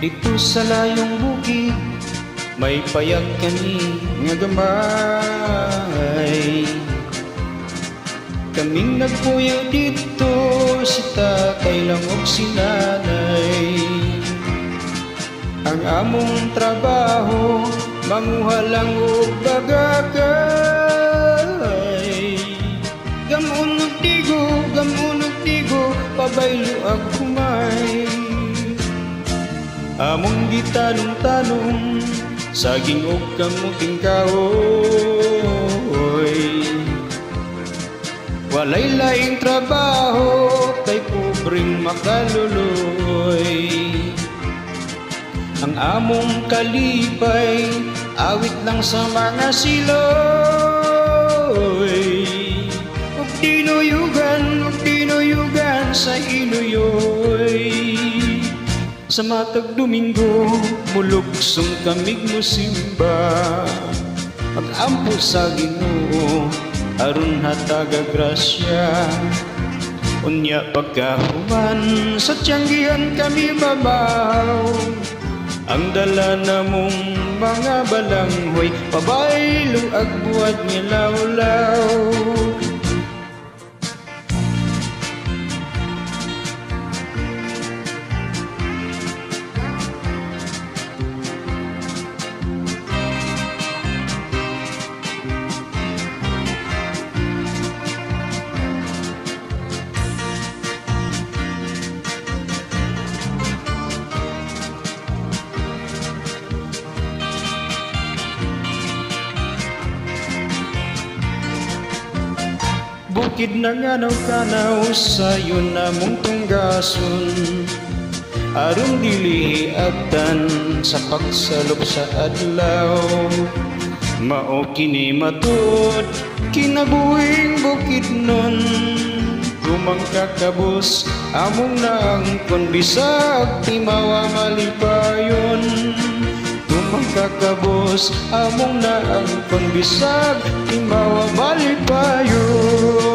Dito sa layong bukid may payag kani nga gamay. Kaming nagpuyo dito, si tatay lang og si nanay. Ang among trabaho manguha lang og bagakay. Gamon og tigo, pabaylo ag kumay. Among gitanong-tanong, saging og kamuting kahoy. Walay laing trabaho, kay pobreng makaluloy. Ang among kalipay, awit lang sa mga siloy. Ug tinuyugan sa inuyoy. Sa matag Domingo, mulugsong kamig musimba. Mag-ampo sa Ginoo, aron hataga grasya. Unya pagkahuman, sa tiyanggihan kami babaw. Ang dala namong mga balanghoy, pabaylo ag buwad nga lawlaw. Bukid na nganaw-kanaw sayo namong tunggason. Aron dili agtan sa pagsalop sa adlaw. Mao kini matud kinabuhing bukid nun. Kumangkakabos among naangkon bisag timawa malipayon. Kumangkakabos among naangkon bisag timawa malipayon.